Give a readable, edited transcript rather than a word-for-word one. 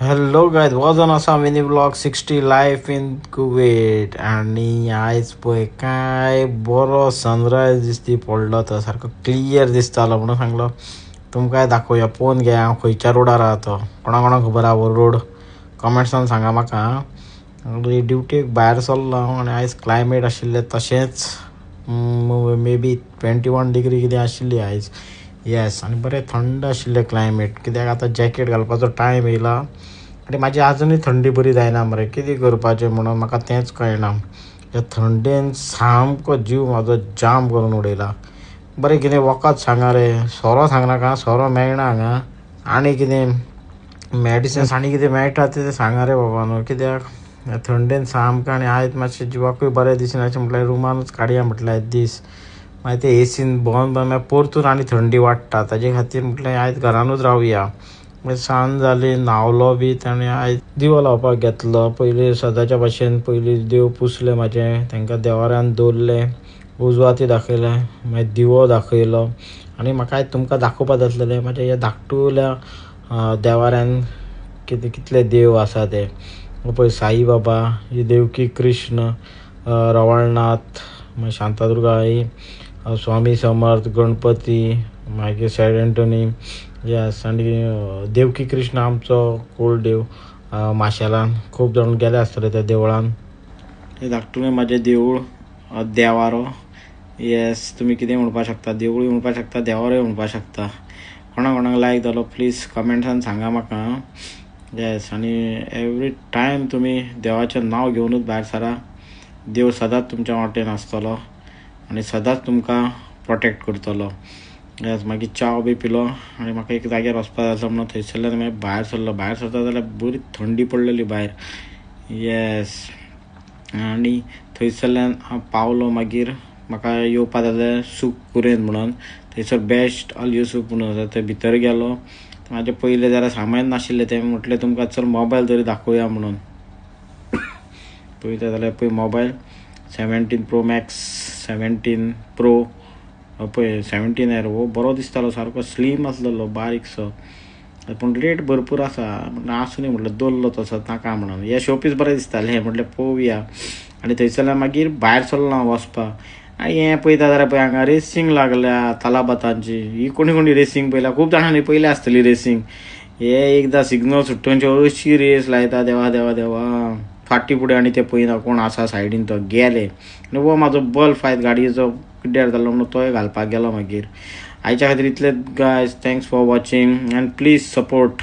hello guys वजन असा mini blog 60 life in Kuwait आणि आयज पळय काय बरो सनरायज दिसती पडलो तर सारको क्लियर दिसतालो म्हणून सांगलो तुमकां दाखोवया पळोवन घे हांव खंयच्या रोडार आहा तो कोणा कोणाक खबर आहा वो रोड कमेंट्सान सांगा म्हाका ड्युटेक भायर सरलो हांव आनी आयज क्लायमेट आशिल्लें तशेंच मे बी 21 डिग्री कितें आशिल्ली आयज येस आनी बरें थंड आशिल्लें क्लायमेट कित्याक आतां जॅकेट घालपाचो टायम येयला आनी म्हाजी आजुनूय थंडी बरी जायना मरे कितें करपाचें म्हणून म्हाका तेंच कळना ह्या थंडेन सामको जीव म्हाजो जाम करून उडयला बरें कितें वखद सांगा रे सोरो सांगनाका सोरो मेळना हांगा आनी कितें मॅडिसिन्स आनी कितें मेळटा तें सांगा रे बाबा न्हू कित्याक ह्या थंडेन सामकें आनी आयज मातशें जिवाकूय बरें दिसनाशें म्हटल्यार रुमानूच काडया म्हटल्यार आयज दीस मागीर ते एसीन बंद मागीर परतून आनी थंडी वाडटा ताजे खातीर म्हटल्यार आयज घरानूच रावया मागीर सांज जाली न्हावलो बी आनी आयज दिवो लावपाक घेतलो पयलीं सदांच्या भाशेन पयलीं देव पुसले म्हाजें तांकां देवाऱ्यान दवरलें उजवाती दाखयले मागीर दिवो दाखयलो आनी म्हाका आयज तुमकां दाखोवपाक जातलें म्हाज्या ह्या धाकटुल्या देवाऱ्यान कितले देव आसा ते पळय साई बाबा ही देवकी कृष्ण रवळनाथ मागीर शांतादुर्गा आई स्वामी समर्थ गणपती मागीर सेंट एंटनी येस आनी देवकी कृष्ण आमचो कोल देव माशेलान खूब जाण गेले आसतले त्या देवळान ते धाकटुलें म्हाजें देवूळ देवारो येस तुमी कितें म्हणपाक शकता देवूळय म्हणपाक शकता देवारोय म्हणपाक शकता कोणाक लायक जालो प्लीज कमेंट्सान सांगा म्हाका येस आनी एवरी टायम तुमी देवाचें नांव घेवनूच भायर सरा देव सदांच तुमच्या वाटेन आसतलो आनी सदांच तुमकां प्रोटेक्ट करतलो येस मागीर च्या बी पिलो आनी म्हाका एक जाग्यार वचपाक जाय आसलो म्हणून थंयसरल्यान मागीर भायर सरलो भायर सरता जाल्यार बरी थंडी पडलेली भायर येस आनी थंयसरल्यान हांव पावलो मागीर म्हाका येवपा जाल्यार सूख कुरेन म्हणून थंयसर बेस्ट अल्यू सूप म्हणून आसा थंय भितर गेलो म्हाजें पयलें जाल्यार सामान नाशिल्लें तें म्हटलें तुमकां चल मोबायल तरी दाखोवया म्हणून पळयता जाल्यार पळय मोबायल 17 प्रो मॅक्स 17 प्रो पळय 17 एर हो बरो दिसतालो सारको स्लीम आसलेलो बारीकसो पूण रेट भरपूर आसा आसूनी म्हटलं दवरलो तसो नाका म्हणून हे शोपीस बरें दिसतालें म्हटलें पळोवया आनी थंयसरल्यान मागीर भायर सरलो हांव वचपाक आनी हें पळयता जाल्यार पळय हांगा रेसींग लागल्या तालाबातांची ही कोणी रेसींग पळयल्या खूब जाणांनी पयली आसतली रेसींग हे एकदां सिग्नल सुट्टूंची अशी रेस लायता देवा देवा देवा फाटीं फुडें आनी ते पळयना कोण आसा सायडीन तो गेले आनी वो म्हाजो बल्ब आयज गाडयेचो पिड्ड्यार जालो म्हणून तोय घालपाक गेलो मागीर आयच्या खातीर इतलेंच guys thanks for watching end please support